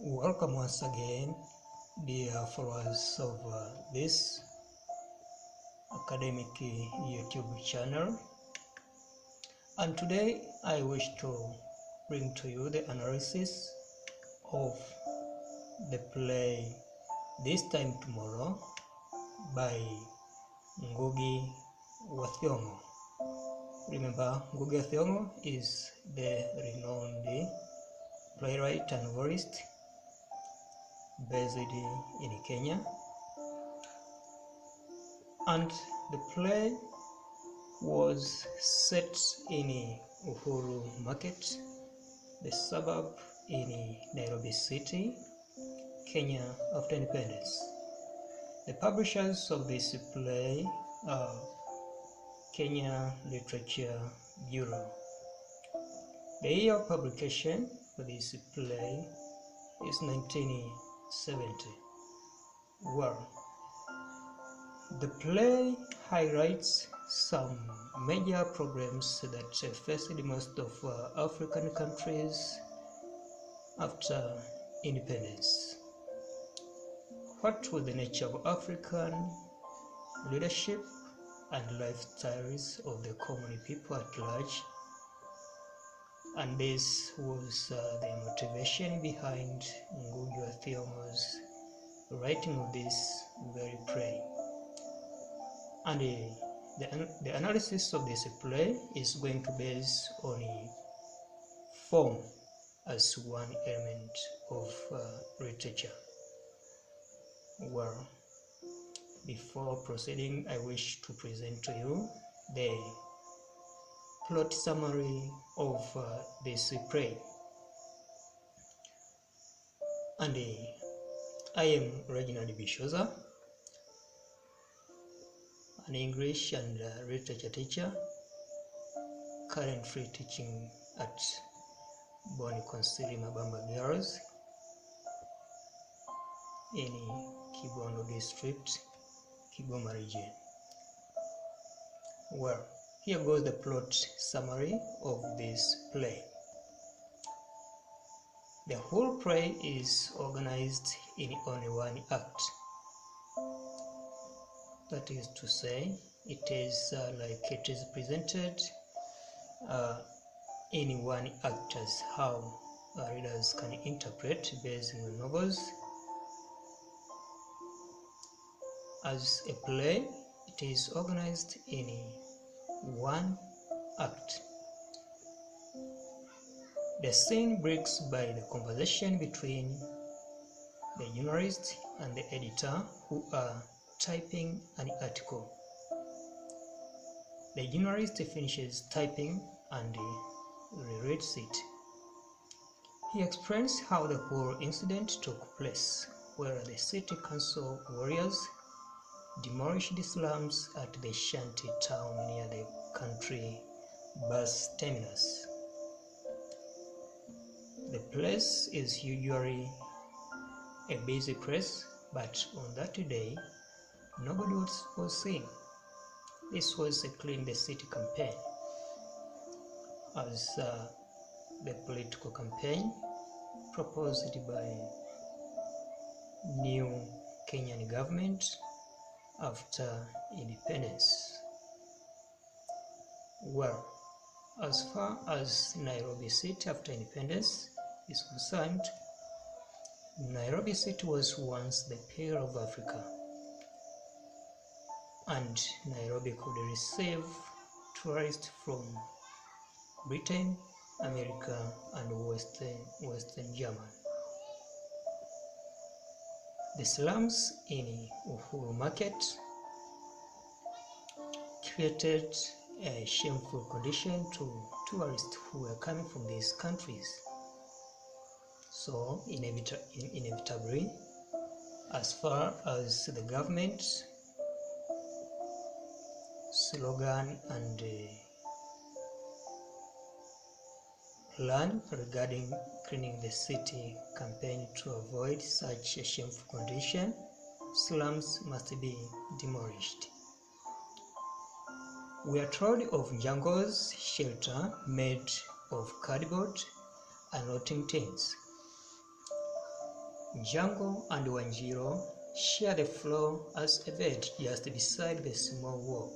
Welcome once again, dear followers of this academic YouTube channel. And today I wish to bring to you the analysis of the play This Time Tomorrow by Ngugi wa Thiong'O. Remember, Ngugi wa Thiong'O is the renowned playwright and novelist based in Kenya, and the play was set in Uhuru Market, the suburb in Nairobi City, Kenya after independence. The publishers of this play are Kenya Literature Bureau. The year of publication for this play is 1970. Well, the play highlights some major problems that faced most of African countries after independence. What was the nature of African leadership and lifestyles of the common people at large? And this was the motivation behind Ngugi wa Thiong'o's writing of this very play. And the analysis of this play is going to base on form as one element of literature. Well, before proceeding, I wish to present to you the plot summary of this play. And I am Regnard Bishoza, an English and literature teacher, currently teaching at Boni Consili Mabamba Girls in Kibondo District, Kigoma region. Well, here goes the plot summary of this play. The whole play is organized in only one act. That is to say, it is like it is presented in one act as how readers can interpret based on novels. As a play, it is organized in one act. The scene breaks by the conversation between the journalist and the editor who are typing an article. The journalist finishes typing and rereads it. He explains how the whole incident took place, where the city council warriors demolished the slums at the shanty town near the country bus terminus. The place is usually a busy place, but on that day, nobody was seen. This was a Clean the City campaign, as the political campaign proposed by new Kenyan government after independence. Well, as far as Nairobi City after independence is concerned, Nairobi City was once the pearl of Africa, and Nairobi could receive tourists from Britain, America, and Western Germany. The slums in Uhuru Market created a shameful condition to tourists who were coming from these countries. So, inevitably, as far as the government slogan and plan regarding cleaning the city campaign to avoid such a shameful condition, slums must be demolished. We are told of Thiong'O's shelter made of cardboard and rotting tins. Django and Wanjiro share the floor as a bed just beside the small wall.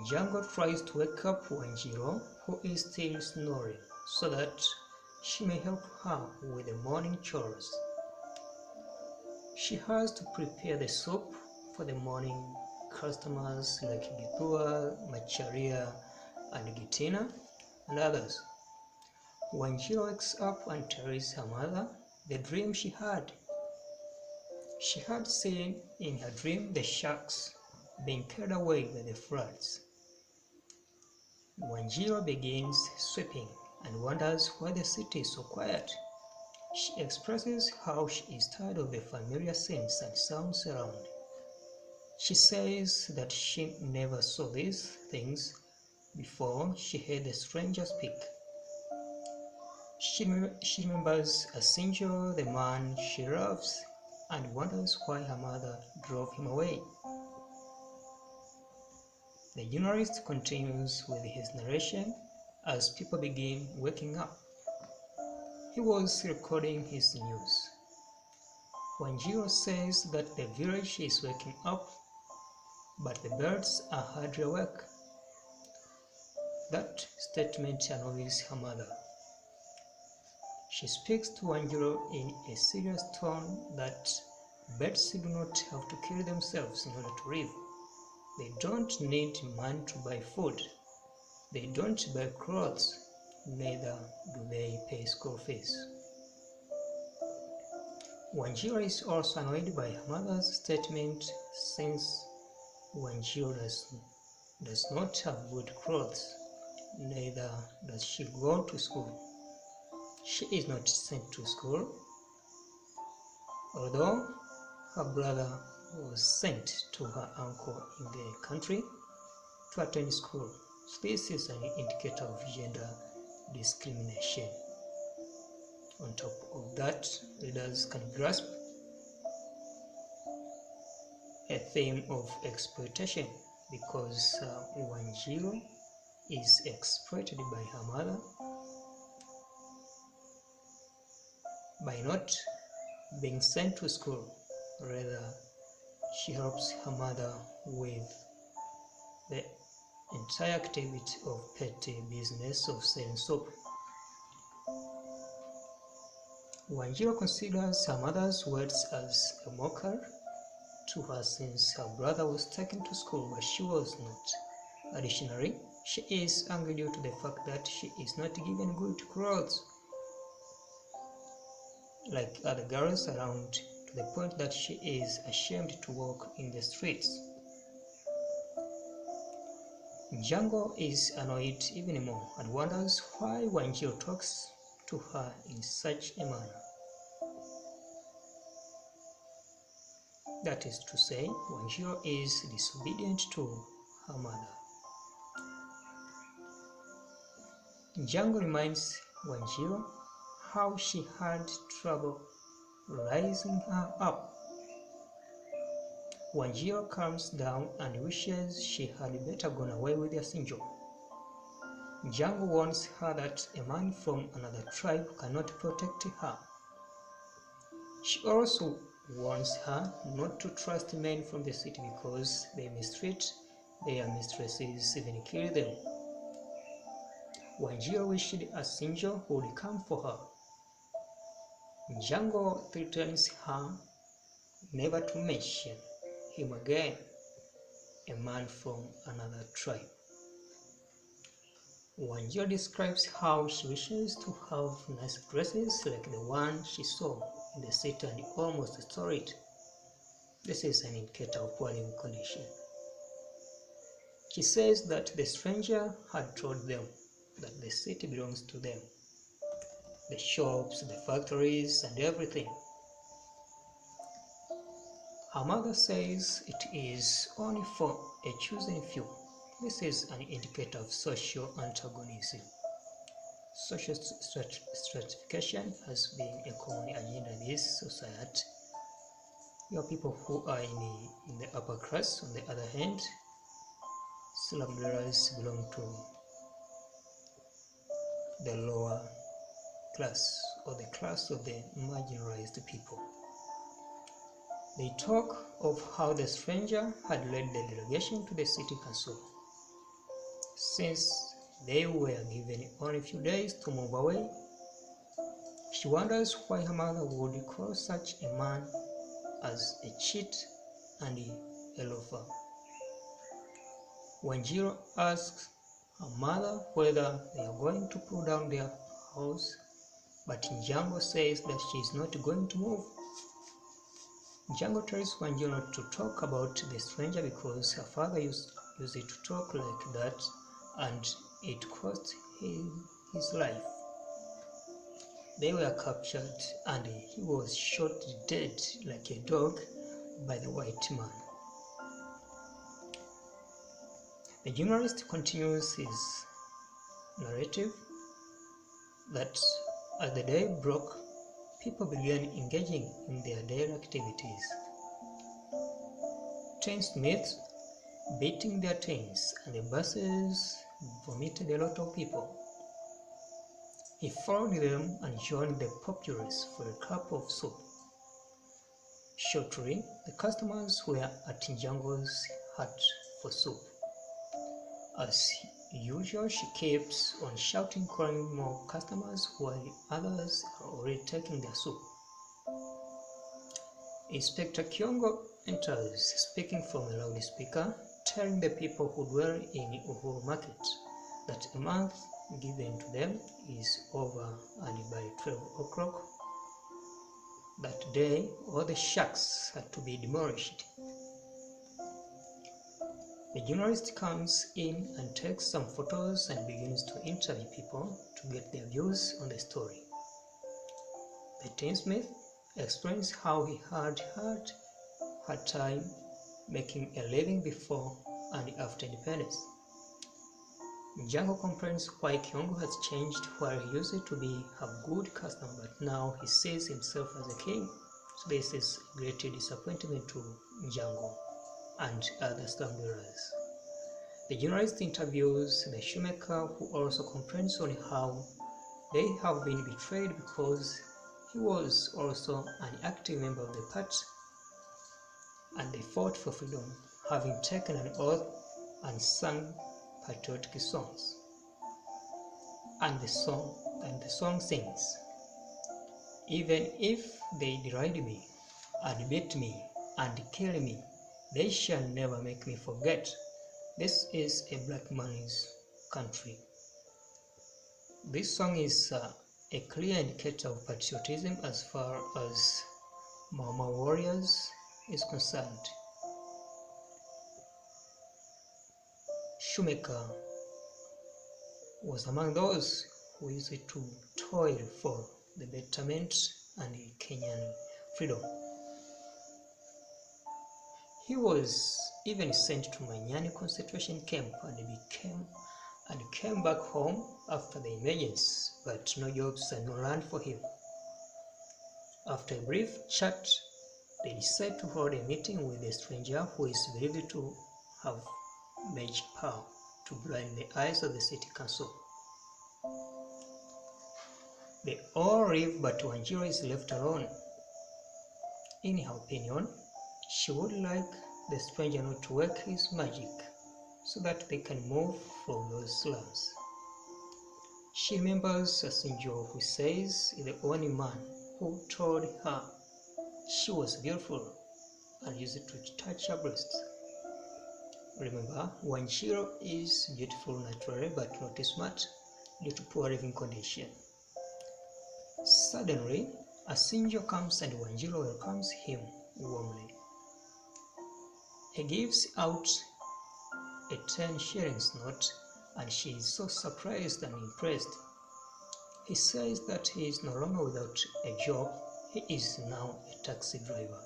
Django tries to wake up Wanjiro, who is still snoring, so that she may help her with the morning chores. She has to prepare the soup for the morning customers like Githua, Macharia, and Gitina, and others. Wanjiro wakes up and tells her mother the dream she had. She had seen in her dream the sharks being carried away by the floods. Wanjiro begins sweeping and wonders why the city is so quiet. She expresses how she is tired of the familiar scenes and sounds around. She says that she never saw these things before she heard the stranger speak. She remembers Asinjo, the man she loves, and wonders why her mother drove him away. The journalist continues with his narration as people begin waking up. He was recording his news. Wanjiro says that the village is waking up, but the birds are hardly awake. That statement annoys her mother. She speaks to Wanjiro in a serious tone that birds do not have to kill themselves in order to live. They don't need money to buy food. They don't buy clothes. Neither do they pay school fees. Wanjiro is also annoyed by her mother's statement since Wanjiro does not have good clothes. Neither does she go to school. She is not sent to school, although her brother was sent to her uncle in the country to attend school. So this is an indicator of gender discrimination. On top of that, readers can grasp a theme of exploitation because Wanjiro is exploited by her mother by not being sent to school. Rather, she helps her mother with the entire activity of petty business of selling soap. Wanjiro considers her mother's words as a mockery to her since her brother was taken to school but she was not. Additionally, she is angry due to the fact that she is not given good clothes like other girls around, to the point that she is ashamed to walk in the streets. Django is annoyed even more and wonders why Wanjiro talks to her in such a manner. That is to say, Wanjiro is disobedient to her mother. Django reminds Wanjiro how she had trouble raising her up. Wanjiro calms down and wishes she had better gone away with Asinjo. Django warns her that a man from another tribe cannot protect her. She also warns her not to trust men from the city because they mistreat their mistresses, even kill them. Wanjiro wished Asinjo would come for her. Django threatens her never to mention him again, a man from another tribe. Wanjiro describes how she wishes to have nice dresses like the one she saw in the city and almost stole it. This is an indicator of poor living condition. She says that the stranger had told them that the city belongs to them. The shops, the factories, and everything. Her mother says it is only for a chosen few. This is an indicator of social antagonism. Social stratification has been a common agenda in this society. You have people who are in the upper class. On the other hand, slum dwellers belong to the lower class, or the class of the marginalized people. They talk of how the stranger had led the delegation to the city council. Since they were given only a few days to move away, she wonders why her mother would call such a man as a cheat and a loafer. When Jiro asks her mother whether they are going to pull down their house, but Thiong'O says that she is not going to move. Thiong'O tells Wanjiro not to talk about the stranger because her father used to talk like that and it cost him his life. They were captured and he was shot dead like a dog by the white man. The journalist continues his narrative that as the day broke, people began engaging in their daily activities. Tinsmiths beating their tins and the buses vomited a lot of people. He followed them and joined the populace for a cup of soup. Shortly, the customers were at Thiong'O's hut for soup. As usual, she keeps on shouting, calling more customers while others are already taking their soup. Inspector Thiong'O enters, speaking from a loudspeaker, telling the people who dwell in Uhuru Market that a month given to them is over, and by 12 o'clock that day all the shacks had to be demolished. The journalist comes in and takes some photos and begins to interview people to get their views on the story. The tinsmith explains how he had had hard time making a living before and after independence. Thiong'O complains why Thiong'O has changed, where he used to be a good customer, but now he sees himself as a king. So this is a great disappointment to Thiong'o and other slum dwellers. The journalist interviews the shoemaker, who also complains on how they have been betrayed because he was also an active member of the party and they fought for freedom, having taken an oath and sung patriotic songs. And the song sings, "Even if they deride me and beat me and kill me, they shall never make me forget. This is a black man's country." This song is a clear indicator of patriotism as far as Mama warriors is concerned. Shoemaker was among those who used to toil for the betterment and Kenyan freedom. He was even sent to Manyani concentration camp and came back home after the emergence, but no jobs and no land for him. After a brief chat, they decide to hold a meeting with a stranger who is believed to have magic power to blind the eyes of the city council. They all leave, but Wanjiro is left alone. In her opinion, she would like the stranger not to work his magic so that they can move from those slums. She remembers Thiong'O, who says is the only man who told her she was beautiful and used to touch her breasts. Remember, Wanjiro is beautiful naturally but not smart due to poor living condition. Suddenly, Thiong'O comes and Wanjiro welcomes him warmly. He gives out a 10 shillings note and she is so surprised and impressed. He says that he is no longer without a job, he is now a taxi driver.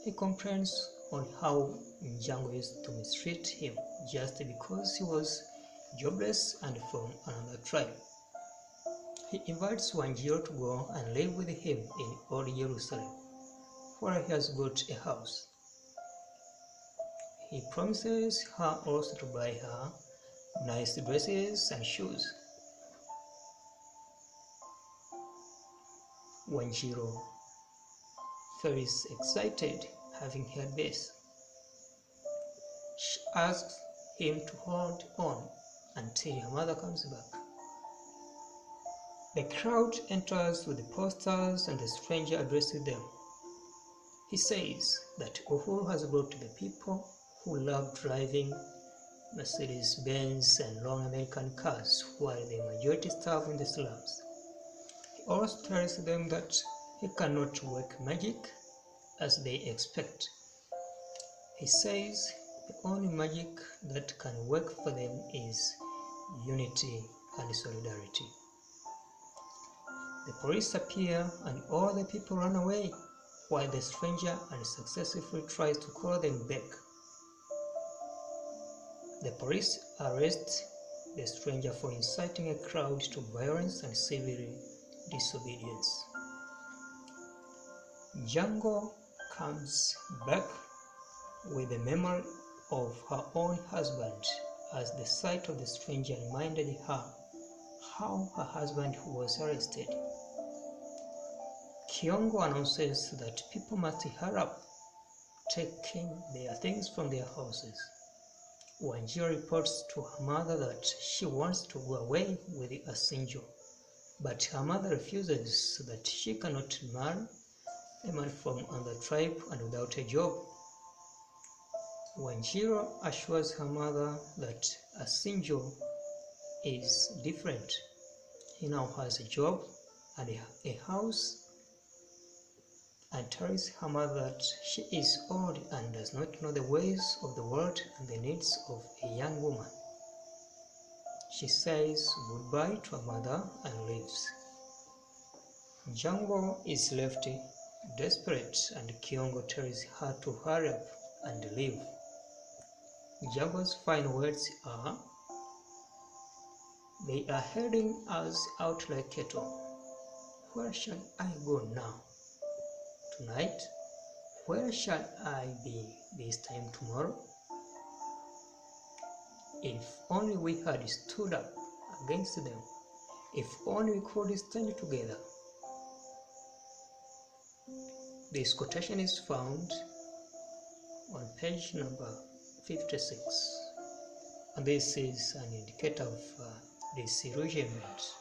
He complains on how Thiong'O used to mistreat him just because he was jobless and from another tribe. He invites Wanjiro to go and live with him in Old Jerusalem, where he has got a house. He promises her also to buy her nice dresses and shoes. Wanjiru feels excited having heard this. She asks him to hold on until her mother comes back. The crowd enters with the posters and the stranger addresses them. He says that Uhuru has brought the people who love driving Mercedes-Benz and long American cars while the majority starve in the slums. He also tells them that he cannot work magic as they expect. He says the only magic that can work for them is unity and solidarity. The police appear and all the people run away while the stranger unsuccessfully tries to call them back. The police arrest the stranger for inciting a crowd to violence and civil disobedience. Thiong'O comes back with the memory of her own husband, as the sight of the stranger reminded her how her husband was arrested. Thiong'O announces that people must hurry up, taking their things from their houses. Wanjiru reports to her mother that she wants to go away with Asinjo, but her mother refuses, that she cannot marry a man from another tribe and without a job. Wanjiru assures her mother that Asinjo is different. He now has a job and a house, and tells her mother that she is old and does not know the ways of the world and the needs of a young woman. She says goodbye to her mother and leaves. Thiong'O is left desperate, and Thiong'O tells her to hurry up and leave. Thiong'O's final words are, "They are heading us out like cattle. Where shall I go now? Tonight, where shall I be this time tomorrow? If only we had stood up against them, if only we could stand together." This quotation is found on page number 56, and this is an indicator of disillusionment,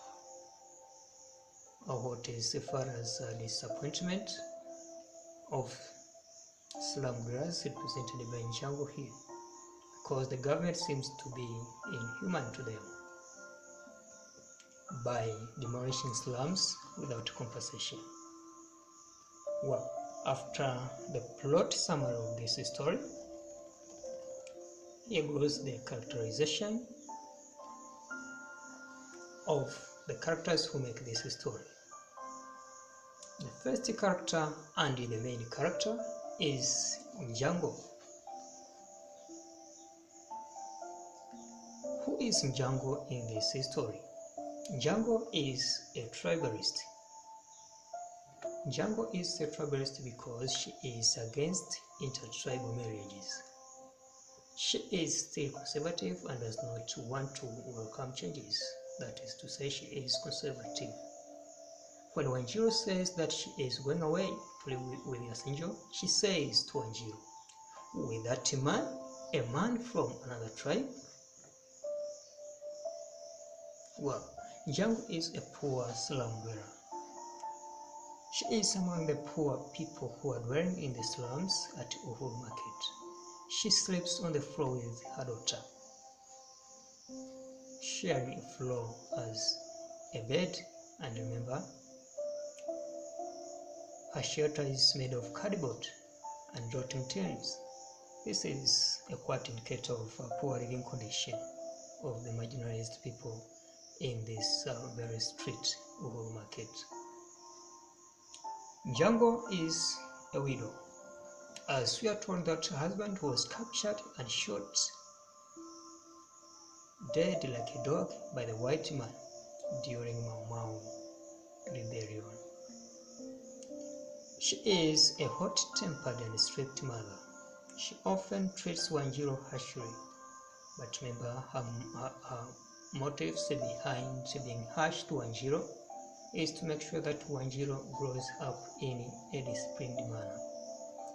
or what is referred as disappointment of slum dwellers represented by Thiong'O here, because the government seems to be inhuman to them by demolishing slums without compensation. Well, after the plot summary of this story, here goes the characterization of the characters who make this story. The first character and the main character is Thiong'O. Who is Thiong'O in this story? Thiong'O is a tribalist. Thiong'O is a tribalist because she is against intertribal marriages. She is still conservative and does not want to welcome changes. That is to say, she is conservative. When Wanjiru says that she is going away to live with Asinjo, she says to Wanjiru, "With that man, a man from another tribe?" Well, Thiong'O is a poor slum dweller. She is among the poor people who are dwelling in the slums at Uhuru Market. She sleeps on the floor with her daughter, sharing a floor as a bed, and remember, her shelter is made of cardboard and rotten tins. This is a quite indicator of a poor living condition of the marginalized people in this very street, Uhuru Market. Thiong'O is a widow, as we are told that her husband was captured and shot dead like a dog by the white man during Mau Mau rebellion. She is a hot-tempered and strict mother. She often treats Wanjiru harshly, but remember her motives behind being harsh to Wanjiru is to make sure that Wanjiru grows up in a disciplined manner.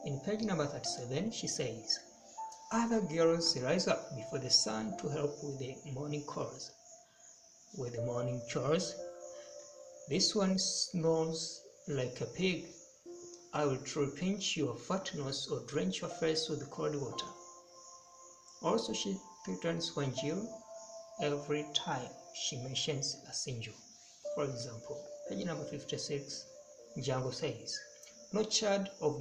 In page number 37, she says, other girls rise up before the sun to help with the morning chores. This one snores like a pig. I will try to pinch your fat nose or drench your face with cold water. Also, she threatens Wanjiru every time she mentions a sinjo. For example, page number 56, Django says, no child of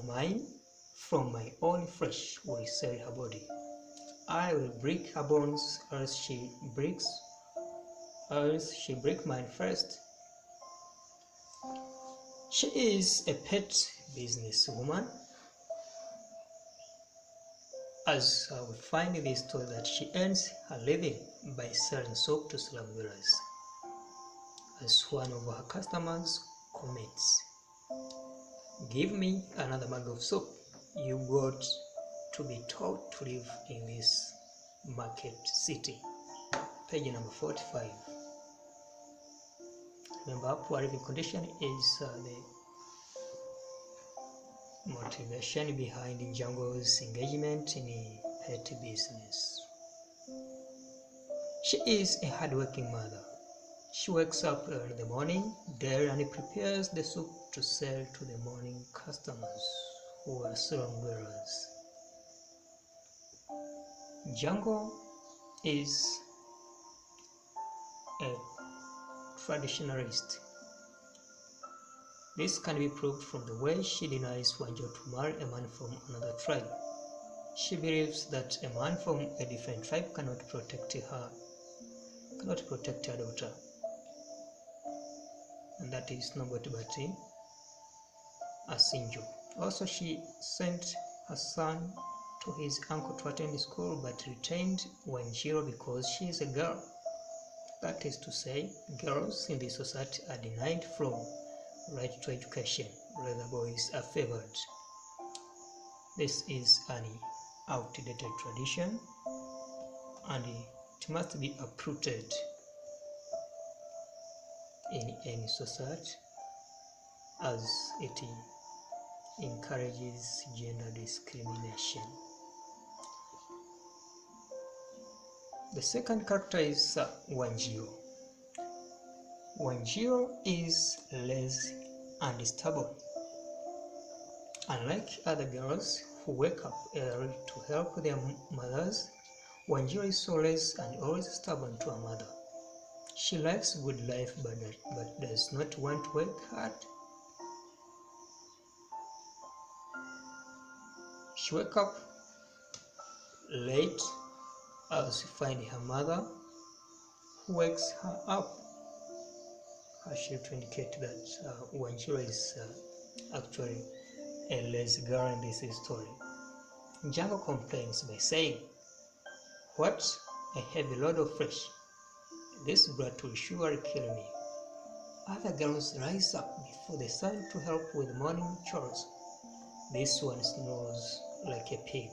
mine from my own flesh will sell her body. I will break her bones, else she break mine first. She is a pet businesswoman, as we find in this story that she earns her living by selling soap to slum dwellers. As one of her customers comments, give me another mug of soap. You got to be taught to live in this market city. Page number 45. Remember, poor living condition is the motivation behind Django's engagement in a pet business. She is a hardworking mother. She wakes up early in the morning, there, and prepares the soup to sell to the morning customers who are slum dwellers. Django is a traditionalist. This can be proved from the way she denies Wanjiru to marry a man from another tribe. She believes that a man from a different tribe cannot protect her daughter. And that is nobody but a sinjo. Also, she sent her son to his uncle to attend school but retained Wanjiru because she is a girl. That is to say, girls in this society are denied from right to education, rather boys are favored. This is an outdated tradition and it must be uprooted in any society, as it encourages gender discrimination. The second character is Wanjiru. Wanjiru is lazy and stubborn. Unlike other girls who wake up early to help their mothers, Wanjiru is so lazy and always stubborn to her mother. She likes good life but does not want to work hard. She wakes up late as she finds her mother, who wakes her up. Actually, to indicate that Wanjiru is actually a lazy girl in this story. Django complains by saying, what a heavy load of flesh. This brat will surely kill me. Other girls rise up before the sun to help with morning chores. This one snores like a pig.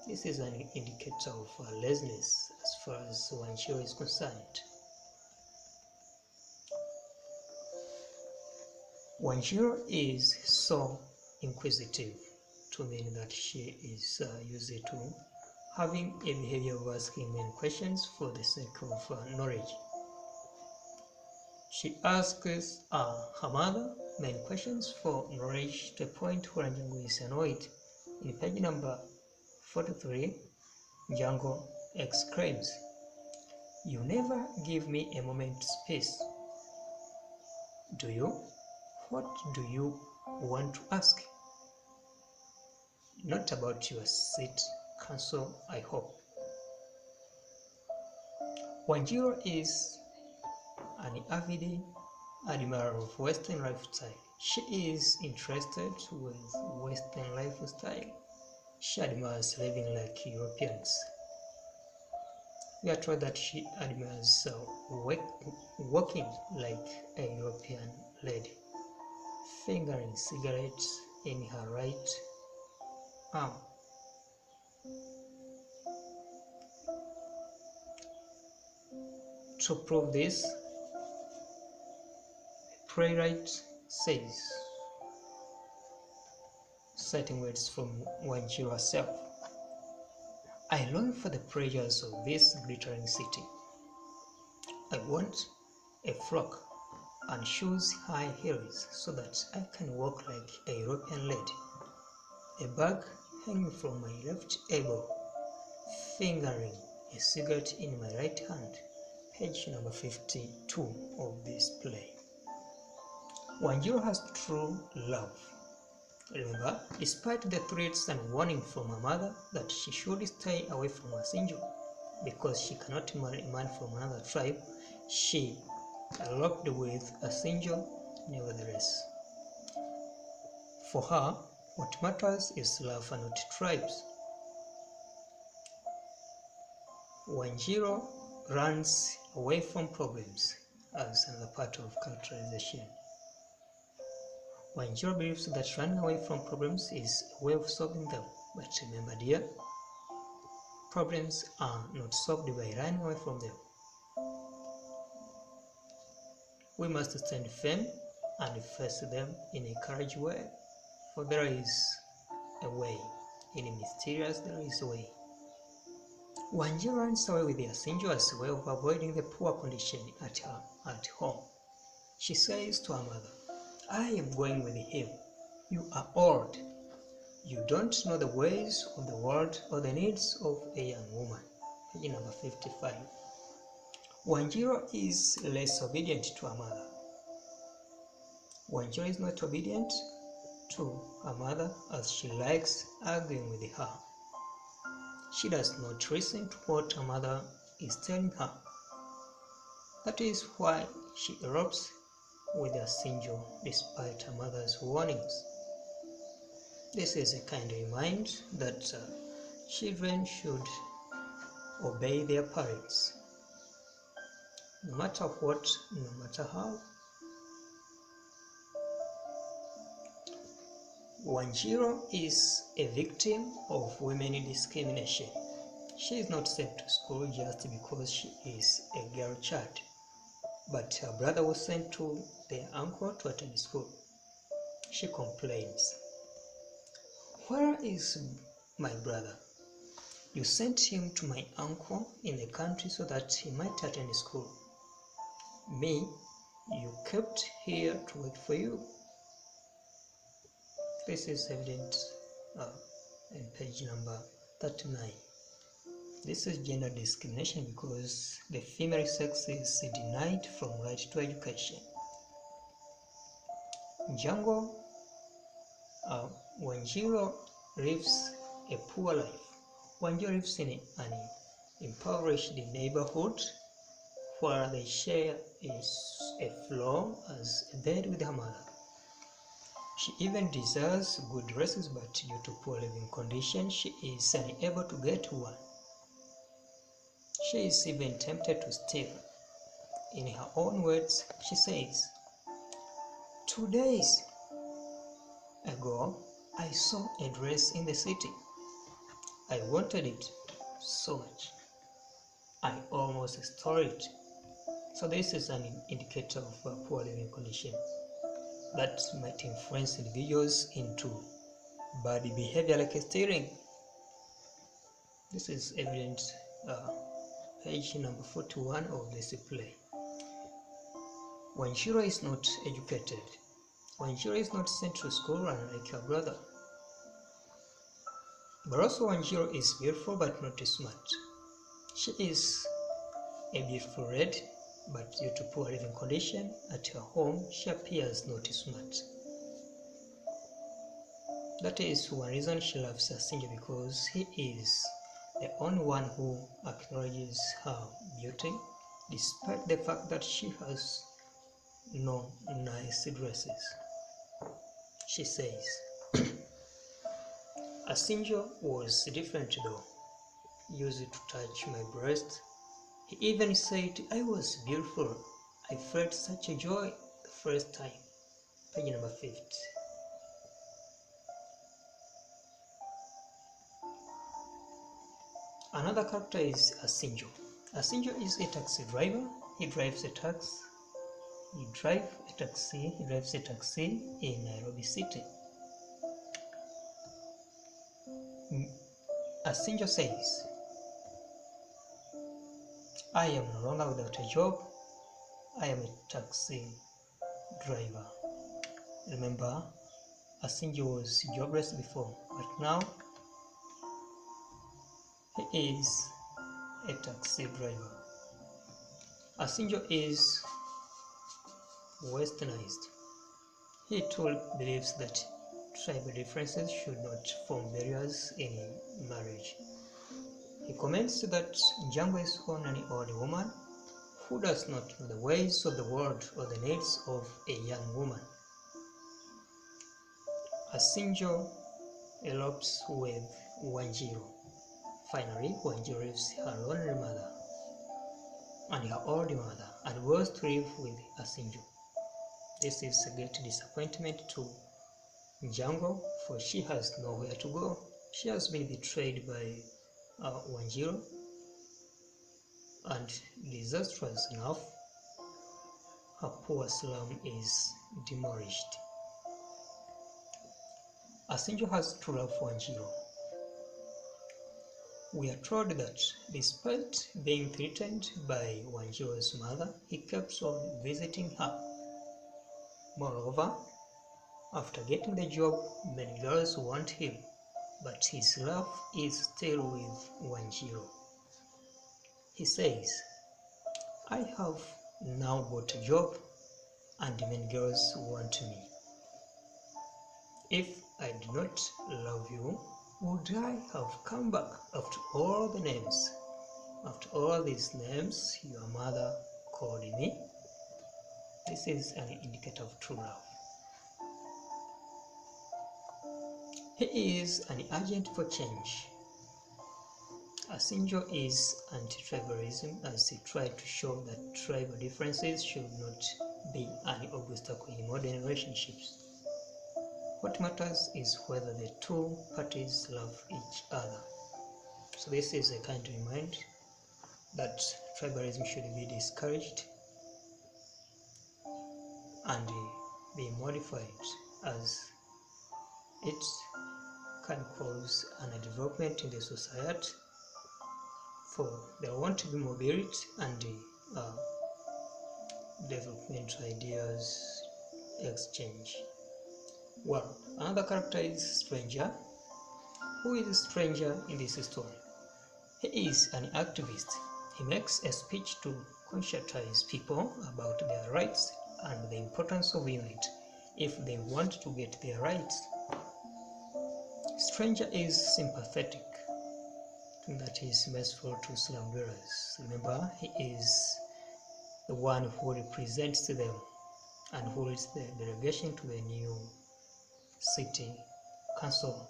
This is an indicator of laziness as far as Wanjiru is concerned. Wanjiru is so inquisitive, to mean that she is used to having a behavior of asking many questions for the sake of knowledge. She asks her mother many questions for knowledge to a point where Django is annoyed. In page number 43, Django exclaims, you never give me a moment's peace. Do you? What do you want to ask? Not about your seat council, I hope. Wanjiru is an avid admirer of Western lifestyle. She is interested with Western lifestyle. She admires living like Europeans. We are told that she admires walking like a European lady, fingering cigarettes in her right arm. To prove this, playwright says, citing words from Wanjiru herself, "I long for the pleasures of this glittering city. I want a frock and shoes high heels so that I can walk like a European lady, a bag hanging from my left elbow, fingering a cigarette in my right hand." Page number 52 of this play. Wanjiru has true love. Remember, despite the threats and warning from her mother that she should stay away from Asinjo because she cannot marry a man from another tribe, she eloped with Asinjo nevertheless. For her, what matters is love and not tribes. Wanjiru runs away from problems as another part of culturalization. Wanjiru believes that running away from problems is a way of solving them. But remember, dear, problems are not solved by running away from them. We must stand firm and face them in a courageous way, for there is a way. In a mysterious there is a way. Wanjiru runs away with Asinjo as a way of avoiding the poor condition at home. She says to her mother, "I am going with him. You are old. You don't know the ways of the world or the needs of a young woman." Page number 55. Wanjiru is less obedient to her mother. Wanjiru is not obedient to her mother as she likes arguing with her. She does not listen to what her mother is telling her. That is why she erupts with Asinjo despite her mother's warnings. This is a kind of reminder that children should obey their parents, no matter what, no matter how. Wanjiru is a victim of women discrimination. She is not sent to school just because she is a girl child, but her brother was sent to their uncle to attend school. She complains, "Where is my brother? You sent him to my uncle in the country so that he might attend school. Me, you kept here to wait for you." This is evident in page number 39. This is gender discrimination because the female sex is denied from right to education. Jungle, Wanjiru lives a poor life. Wanjiru lives in an impoverished neighborhood where they share a floor as a bed with her mother. She even desires good dresses, but due to poor living conditions, she is unable to get one. She is even tempted to steal. In her own words, she says, 2 days ago, I saw a dress in the city. I wanted it so much. I almost stole it." So this is an indicator of poor living condition that might influence individuals into bad behavior like stealing. This is evident page number 41 of this play. Wanjiru is not educated. Wanjiru is not sent to school unlike her brother. But also Wanjiru is beautiful but not smart. She is a beautiful red, but due to poor living condition at her home, she appears not smart. That is one reason she loves Asinjo, because he is the only one who acknowledges her beauty, despite the fact that she has no nice dresses. She says, "Asinjo was different though. He used to touch my breast. He even said I was beautiful. I felt such a joy the first time." Page number 50. Another character is Asinjo. Asinjo is a taxi driver. He drives a taxi He drives a taxi in Nairobi City. Asinjo says, I am no longer without a job. I am a taxi driver. Remember, Asinjo was jobless before, but now he is a taxi driver. Asinjo is westernized. He too believes that tribal differences should not form barriers in marriage. He comments that Njangwe is only an old woman who does not know the ways of the world or the needs of a young woman. Asinjo elopes with Wanjiru. Finally, Wanjiru leaves her lonely mother and her old mother and goes to live with Asinjo. This is a great disappointment to Njangwe, for she has nowhere to go. She has been betrayed by Wanjiru, and disastrous enough, her poor slum is demolished. Asinjo has true love for Wanjiru. We are told that despite being threatened by Wanjiru's mother, he keeps on visiting her. Moreover, after getting the job, many girls want him, but his love is still with Wanjiru. He says, I have now got a job and many girls want me. If I did not love you, would I have come back after all the names? After all these names your mother called me? This is an indicator of true love. He is an agent for change. Asinjo is anti-tribalism, as he tried to show that tribal differences should not be an obstacle in modern relationships. What matters is whether the two parties love each other. So this is a kind reminder that tribalism should be discouraged and be modified, as it can cause an development in the society, for there won't be mobility and development ideas exchange. Well, another character is Stranger. Who is Stranger in this story? He is an activist. He makes a speech to conscientize people about their rights and the importance of unity if they want to get their rights. Stranger is sympathetic, that is merciful to slum dwellers. Remember, he is the one who represents them and who leads the delegation to the new city council.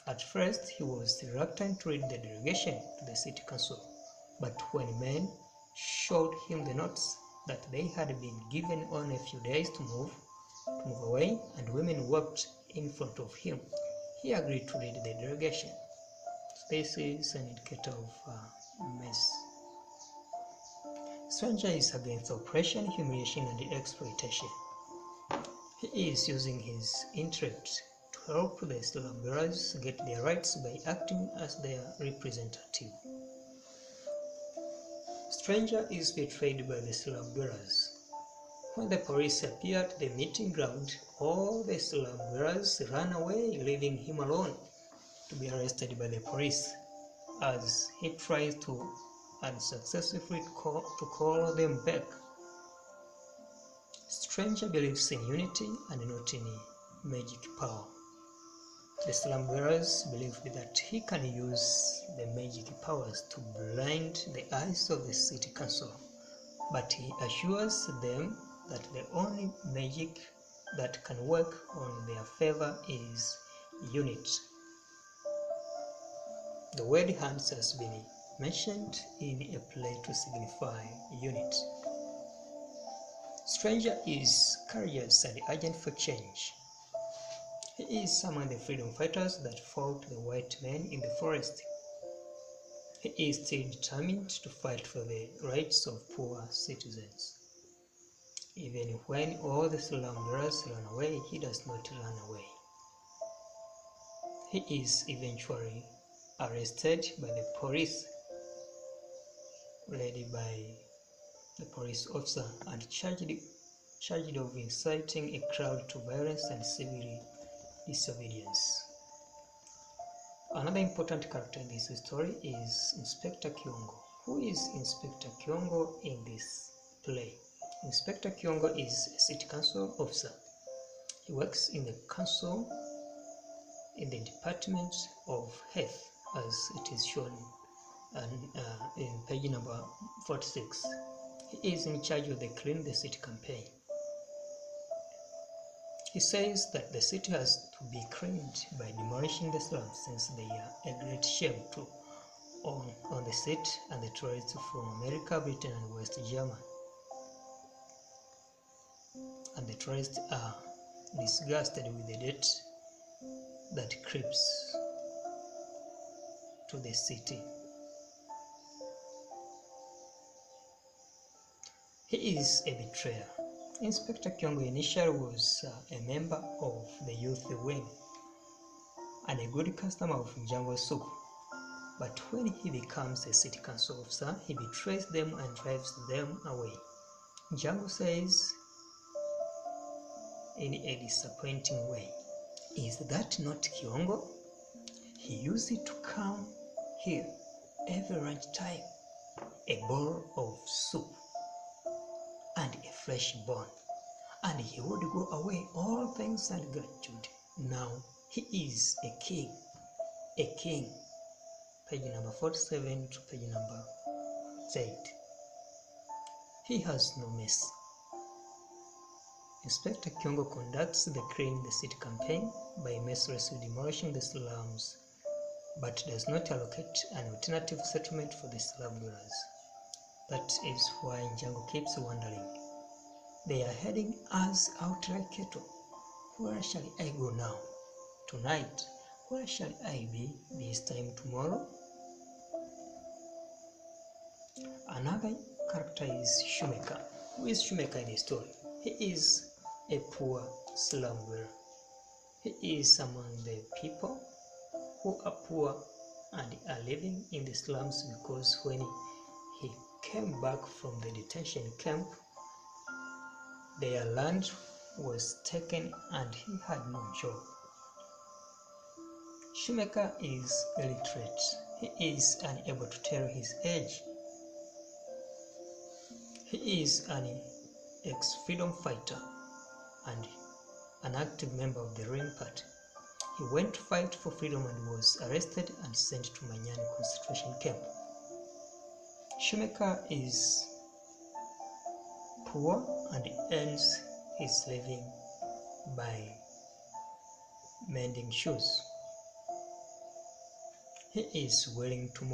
At first, he was reluctant to lead the delegation to the city council, but when men showed him the notes that they had been given only a few days to move away, and women walked in front of him, he agreed to lead the delegation. This is an indicator of mess. Stranger is against oppression, humiliation, and exploitation. He is using his intellect to help the slum dwellers get their rights by acting as their representative. Stranger is betrayed by the slum dwellers. When the police appear at the meeting ground, all the slum dwellers run away, leaving him alone to be arrested by the police, as he tries to unsuccessfully call them back. Stranger believes in unity and not in magic power. The slum dwellers believed that he can use the magic powers to blind the eyes of the city council, but he assures them that the only magic that can work on their favor is unity. The word hands has been mentioned in a play to signify unity. Stranger is courageous and agent for change. He is among the freedom fighters that fought the white men in the forest. He is still determined to fight for the rights of poor citizens. Even when all the slum dwellers run away, he does not run away. He is eventually arrested by the police, led by the police officer, and charged of inciting a crowd to violence and civil disobedience. Another important character in this story is Inspector Thiong'O. Who is Inspector Thiong'O in this play? Inspector Thiong'O is a city council officer. He works in the council in the Department of Health, as it is shown in page number 46. He is in charge of the Clean the City campaign. He says that the city has to be cleaned by demolishing the slums, since they are a great shame on the city and the tourists from America, Britain, and West Germany. And the tourists are disgusted with the dirt that creeps to the city. He is a betrayer. Inspector Thiong'O initially was a member of the youth wing and a good customer of Jungle soup. But when he becomes a city council officer, he betrays them and drives them away. Jungle says in a disappointing way, "Is that not Thiong'O? He used to come here every lunchtime, a bowl of soup and a fresh bone, and he would go away all thanks and gratitude. Now he is a king, a king." Page number 47 to page number 8. He has no mercy. Inspector Thiong'O conducts the Clean the City campaign by mercilessly demolishing the slums, but does not allocate an alternative settlement for the slum dwellers. That is why Jungle keeps wondering, "They are heading us out like cattle. Where shall I go now? Tonight, where shall I be this time tomorrow?" Another character is Shoemaker. Who is Shoemaker in the story? He is a poor slum dweller. He is among the people who are poor and are living in the slums because when he came back from the detention camp, their land was taken and he had no job. Shoemaker is illiterate. He is unable to tell his age. He is an ex-freedom fighter and an active member of the ruling party. He went to fight for freedom and was arrested and sent to Manyani concentration camp. Shoemaker is poor and earns his living by mending shoes. He is willing to move